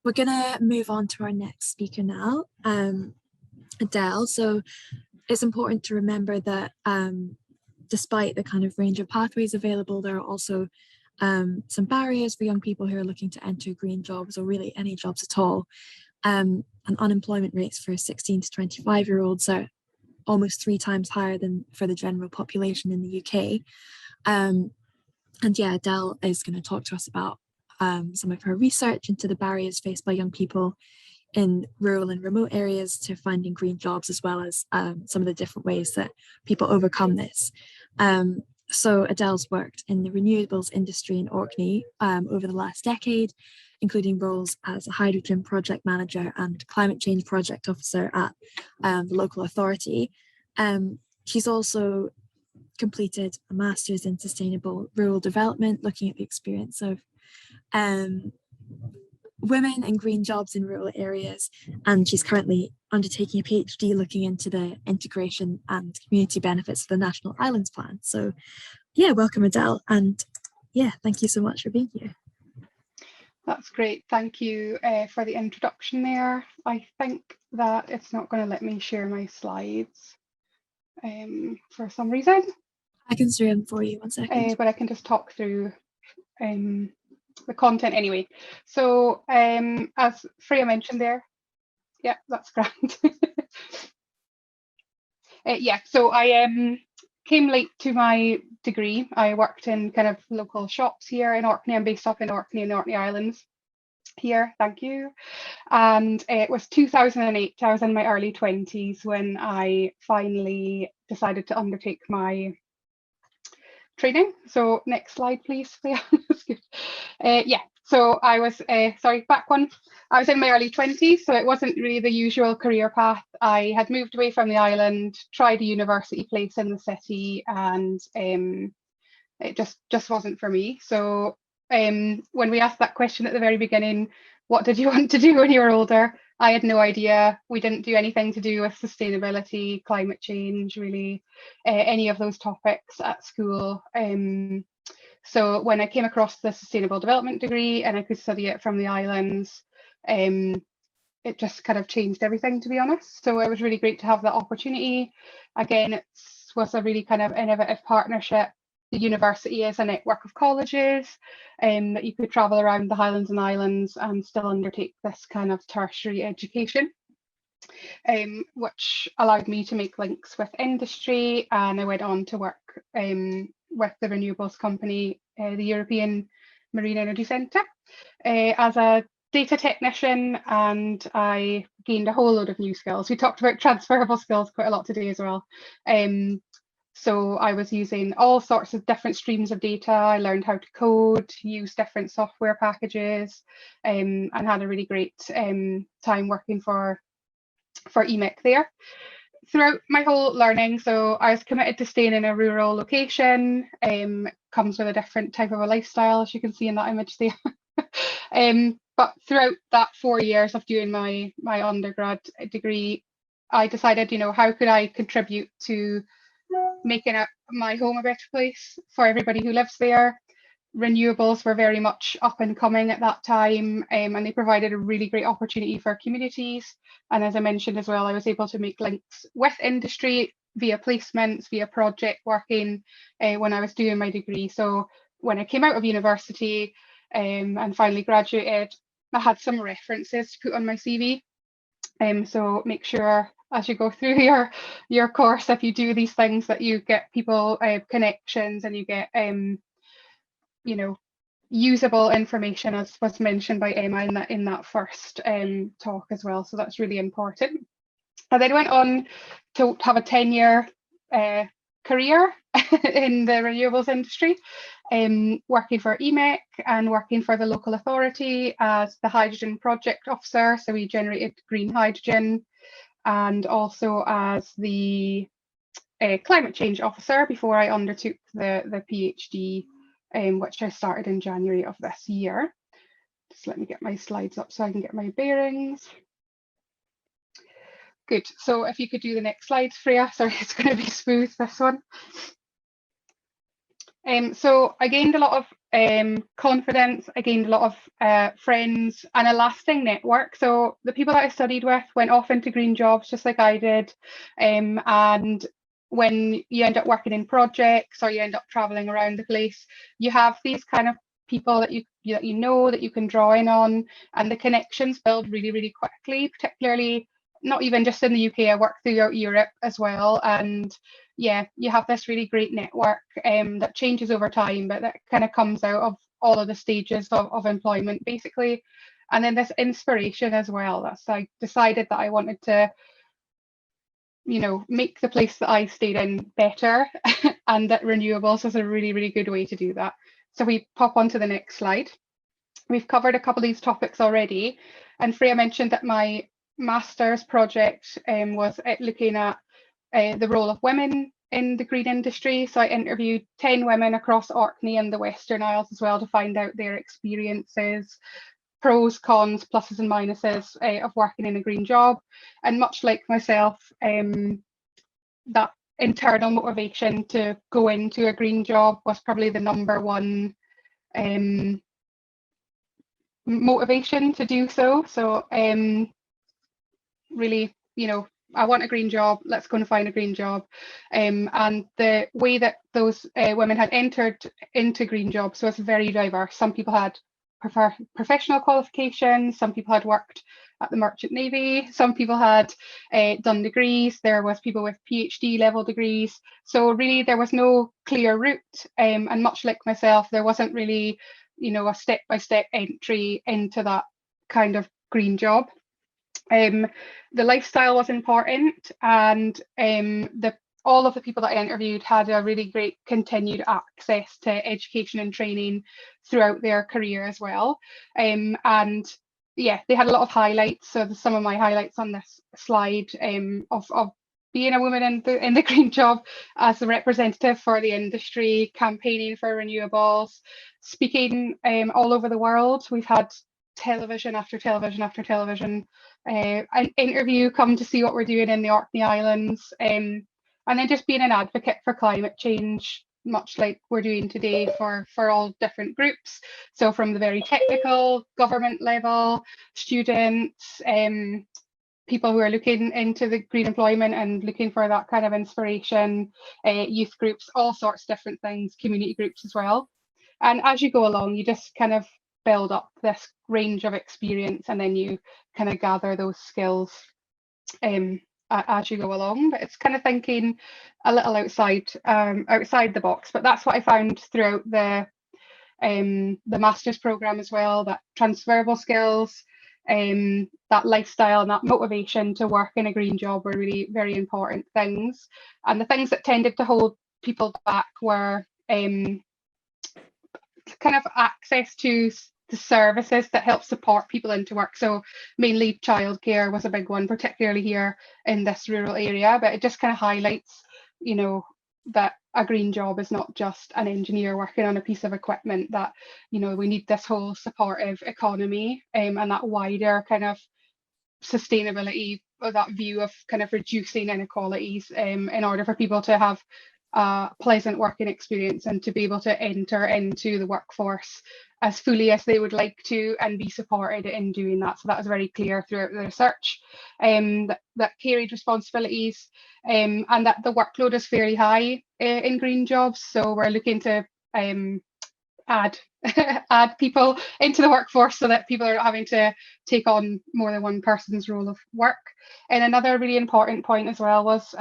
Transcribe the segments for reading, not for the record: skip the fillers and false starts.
We're gonna move on to our next speaker now, Adele. So it's important to remember that despite the kind of range of pathways available, there are also some barriers for young people who are looking to enter green jobs or really any jobs at all. And unemployment rates for 16 to 25-year-olds are almost 3 times higher than for the general population in the UK. And yeah, Adele is going to talk to us about some of her research into the barriers faced by young people in rural and remote areas to finding green jobs, as well as some of the different ways that people overcome this. So Adele's worked in the renewables industry in Orkney over the last decade, including roles as a hydrogen project manager and climate change project officer at the local authority. She's also completed a master's in sustainable rural development, looking at the experience of women and green jobs in rural areas, and she's currently undertaking a PhD looking into the integration and community benefits of the National Highlands Plan. So yeah, welcome Adele, and yeah, thank you so much for being here. That's great, thank you for the introduction there. I think that it's not going to let me share my slides for some reason. I can share them for you, 1 second. But I can just talk through the content anyway. So as Freya mentioned there, yeah, that's grand. Yeah, so I came late to my degree. I worked in kind of local shops here in Orkney. I'm based up in Orkney in the Orkney Islands here, thank you. And it was 2008, I was in my early 20s when I finally decided to undertake my training. So next slide, please. Yeah, so I was, sorry, back one. I was in my early 20s, so it wasn't really the usual career path. I had moved away from the island, tried a university place in the city, and it just wasn't for me. So when we asked that question at the very beginning, what did you want to do when you were older? I had no idea. We didn't do anything to do with sustainability, climate change, really, any of those topics at school. So when I came across the sustainable development degree and I could study it from the islands, it just kind of changed everything, to be honest. So it was really great to have that opportunity. Again, it was a really kind of innovative partnership. The university is a network of colleges that you could travel around the Highlands and Islands and still undertake this kind of tertiary education, which allowed me to make links with industry. And I went on to work with the renewables company, the European Marine Energy Centre, as a data technician, and I gained a whole load of new skills. We talked about transferable skills quite a lot today as well. So I was using all sorts of different streams of data. I learned how to code, use different software packages, and had a really great time working for EMIC there. Throughout my whole learning, so I was committed to staying in a rural location. Comes with a different type of a lifestyle, as you can see in that image there. But throughout that 4 years of doing my undergrad degree, I decided, you know, how could I contribute to making my home a better place for everybody who lives there. Renewables were very much up and coming at that time, and they provided a really great opportunity for communities. And as I mentioned as well, I was able to make links with industry via placements, via project working when I was doing my degree. So when I came out of university and finally graduated, I had some references to put on my CV. So make sure as you go through your course, if you do these things, that you get people connections and you get you know, usable information, as was mentioned by Emma in that first talk as well. So that's really important. I then went on to have a 10-year career in the renewables industry, working for EMIC and working for the local authority as the hydrogen project officer. So we generated green hydrogen, and also as the climate change officer before I undertook the PhD, which I started in January of this year. Just let me get my slides up so I can get my bearings. Good, so if you could do the next slide, Freya. Sorry, it's going to be smooth, this one. So I gained a lot of confidence, I gained a lot of friends and a lasting network. So the people that I studied with went off into green jobs just like I did. And when you end up working in projects or you end up traveling around the place, you have these kind of people that you know that you can draw in on, and the connections build really, really quickly, particularly not even just in the UK. I worked throughout Europe as well, and yeah, you have this really great network that changes over time, but that kind of comes out of all of the stages of employment, basically. And then this inspiration as well. That's, I decided that I wanted to, you know, make the place that I stayed in better, and that renewables is a really, really good way to do that. So we pop on to the next slide. We've covered a couple of these topics already, and Freya mentioned that my master's project was looking at the role of women in the green industry. So I interviewed 10 women across Orkney and the Western Isles as well to find out their experiences, pros, cons, pluses and minuses of working in a green job. And much like myself, that internal motivation to go into a green job was probably the number one motivation to do so. So really, you know, I want a green job, let's go and find a green job. And the way that those women had entered into green jobs was very diverse. Some people had professional qualifications, some people had worked at the Merchant Navy, some people had done degrees, there was people with PhD level degrees. So really there was no clear route, and much like myself, there wasn't really, you know, a step-by-step entry into that kind of green job. The lifestyle was important, and all of the people that I interviewed had a really great continued access to education and training throughout their career as well. And yeah, they had a lot of highlights. So some of my highlights on this slide of being a woman in the green job as a representative for the industry, campaigning for renewables, speaking all over the world. We've had television after television after television, an interview, come to see what we're doing in the Orkney Islands, and then just being an advocate for climate change, much like we're doing today for all different groups. So from the very technical, government level, students, people who are looking into the green employment and looking for that kind of inspiration, youth groups, all sorts of different things, community groups as well. And as you go along, you just kind of build up this range of experience, and then you kind of gather those skills as you go along. But it's kind of thinking a little outside the box. But that's what I found throughout the master's program as well, that transferable skills, that lifestyle and that motivation to work in a green job were really very important things. And the things that tended to hold people back were kind of access to the services that help support people into work. So mainly childcare was a big one, particularly here in this rural area, but it just kind of highlights, you know, that a green job is not just an engineer working on a piece of equipment, that, you know, we need this whole supportive economy, and that wider kind of sustainability, or that view of kind of reducing inequalities, in order for people to have a pleasant working experience and to be able to enter into the workforce as fully as they would like to and be supported in doing that. So that was very clear throughout the research, that carried responsibilities, and that the workload is fairly high in green jobs. So we're looking to add people into the workforce so that people are not having to take on more than one person's role of work. And another really important point as well was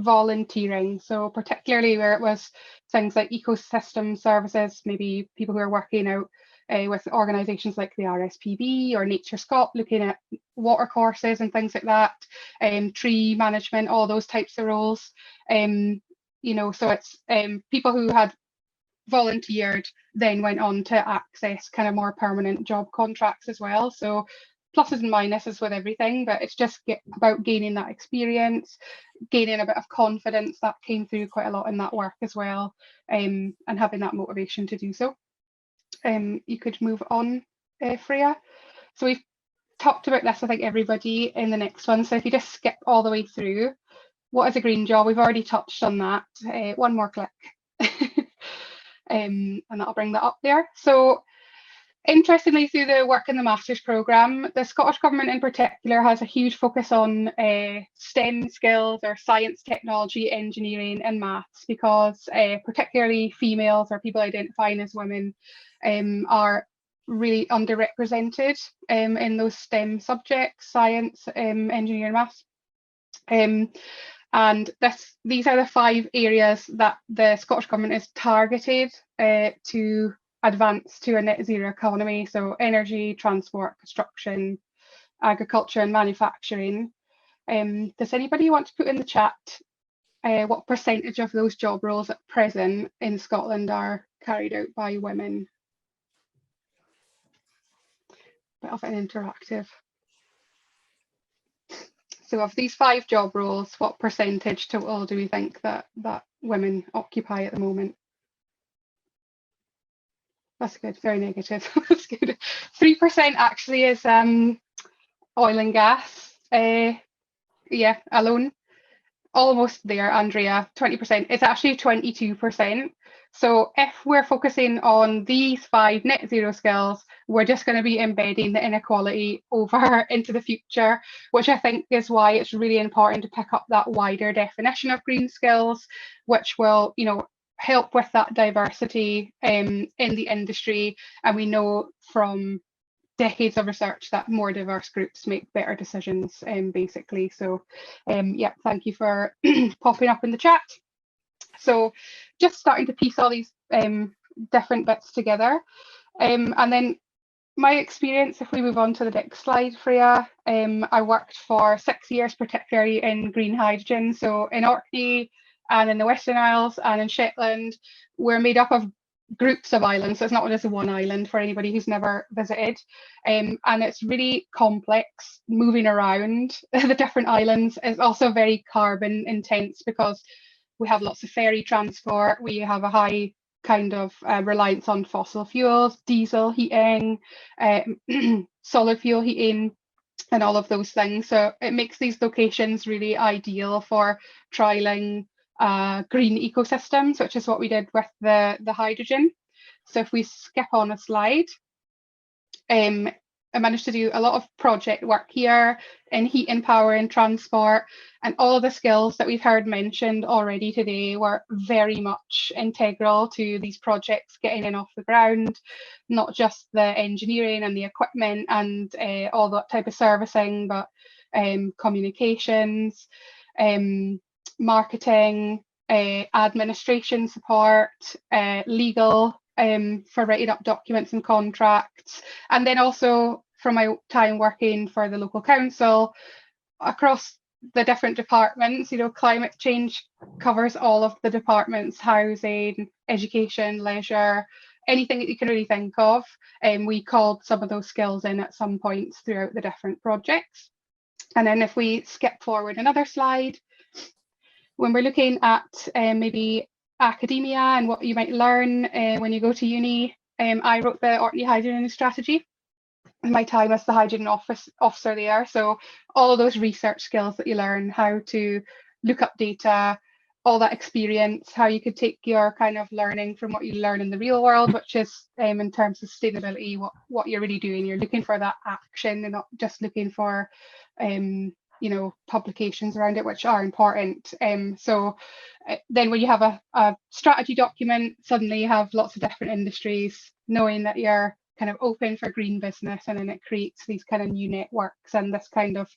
volunteering. So particularly where it was things like ecosystem services, maybe people who are working out with organisations like the RSPB or Nature Scot, looking at water courses and things like that, tree management, all those types of roles. You know, so it's people who had volunteered then went on to access kind of more permanent job contracts as well. So pluses and minuses with everything, but it's just about gaining that experience, gaining a bit of confidence. That came through quite a lot in that work as well, and having that motivation to do so. You could move on, Freya. So we've talked about this, I think, everybody in the next one. So if you just skip all the way through, what is a green job? We've already touched on that. One more click. and that'll bring that up there. So interestingly, through the work in the Masters programme, the Scottish Government in particular has a huge focus on STEM skills, or science, technology, engineering and maths, because particularly females or people identifying as women are really underrepresented in those STEM subjects, science, engineering and maths. And these are the 5 areas that the Scottish Government is targeted to advance to a net zero economy. So energy, transport, construction, agriculture and manufacturing. Does anybody want to put in the chat what percentage of those job roles at present in Scotland are carried out by women? Bit of an interactive. So of these 5 job roles, what percentage total do we think that women occupy at the moment? That's good, very negative. That's good. 3% actually is oil and gas. Yeah, alone. Almost there, Andrea, 20%. It's actually 22%. So if we're focusing on these 5 net zero skills, we're just going to be embedding the inequality over into the future, which I think is why it's really important to pick up that wider definition of green skills, which will, help with that diversity in the industry. And we know from decades of research that more diverse groups make better decisions, basically. So yeah, thank you for popping up in the chat. So just starting to piece all these different bits together. And then my experience, if we move on to the next slide, Freya, I worked for 6 years, particularly in green hydrogen. So in Orkney and in the Western Isles and in Shetland, we're made up of groups of islands. So it's not just one island for anybody who's never visited. And it's really complex moving around the different islands. It's also very carbon intense because we have lots of ferry transport. We have a high kind of reliance on fossil fuels, diesel heating, solid fuel heating, and all of those things. So it makes these locations really ideal for trialing green ecosystems, which is what we did with the hydrogen. So if we skip on a slide, I managed to do a lot of project work here in heat and power and transport, and all of the skills that we've heard mentioned already today were very much integral to these projects getting in off the ground, not just the engineering and the equipment and all that type of servicing, but communications, marketing, administration support, legal, for writing up documents and contracts, and then also from my time working for the local council across the different departments. Climate change covers all of the departments: housing, education, leisure, anything that you can really think of. And we called some of those skills in at some points throughout the different projects. And then if we skip forward another slide, when we're looking at maybe academia and what you might learn when you go to uni, I wrote the Orkney Hydrogen Strategy in my time as the hydrogen officer there. So all of those research skills that you learn, how to look up data, all that experience, how you could take your kind of learning from what you learn in the real world, which is in terms of sustainability, what you're really doing. You're looking for that action and not just looking for publications around it, which are important. So then when you have a strategy document, suddenly you have lots of different industries knowing that you're kind of open for green business, and then it creates these kind of new networks, and this kind of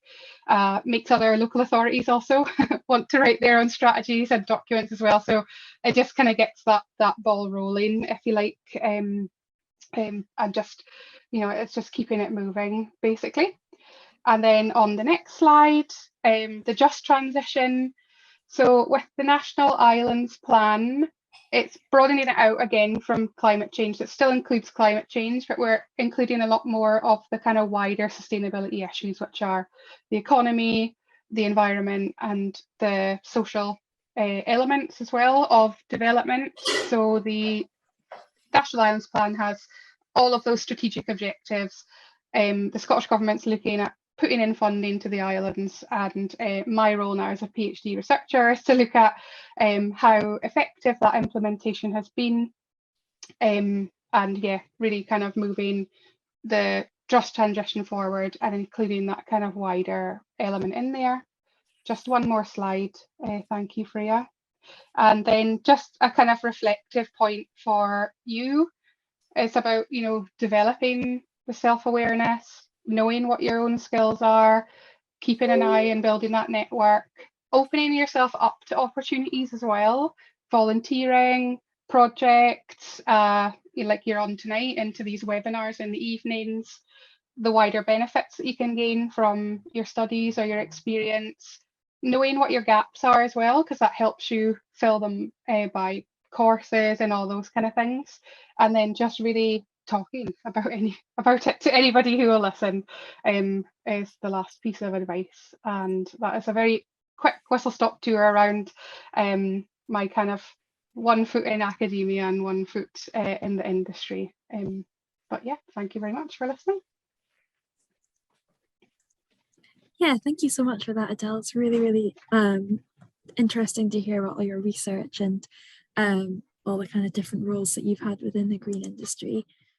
makes other local authorities also want to write their own strategies and documents as well. So it just kind of gets that ball rolling, if you like, and just it's just keeping it moving basically. And then on the next slide, the just transition. So with the National Islands Plan, it's broadening it out again from climate change. It still includes climate change, but we're including a lot more of the kind of wider sustainability issues, which are the economy, the environment, and the social elements as well of development. So the National Islands Plan has all of those strategic objectives. The Scottish Government's looking at putting in funding to the islands, and my role now as a PhD researcher is to look at how effective that implementation has been, And yeah, really kind of moving the just transition forward and including that kind of wider element in there. Just one more slide. Thank you, Freya. And then just a kind of reflective point for you. It's about, you know, developing the self-awareness, knowing what your own skills are, keeping an eye and building that network, opening yourself up to opportunities as well, volunteering, projects, like you're on tonight, into these webinars in the evenings, the wider benefits that you can gain from your studies or your experience, knowing what your gaps are as well, because that helps you fill them by courses and all those kind of things. And then just really talking about it to anybody who will listen is the last piece of advice. And that is a very quick whistle stop tour around my kind of 1 foot in academia and 1 foot in the industry. But yeah, thank you very much for listening. Yeah, thank you so much for that, Adele. It's really, really interesting to hear about all your research and all the kind of different roles that you've had within the green industry.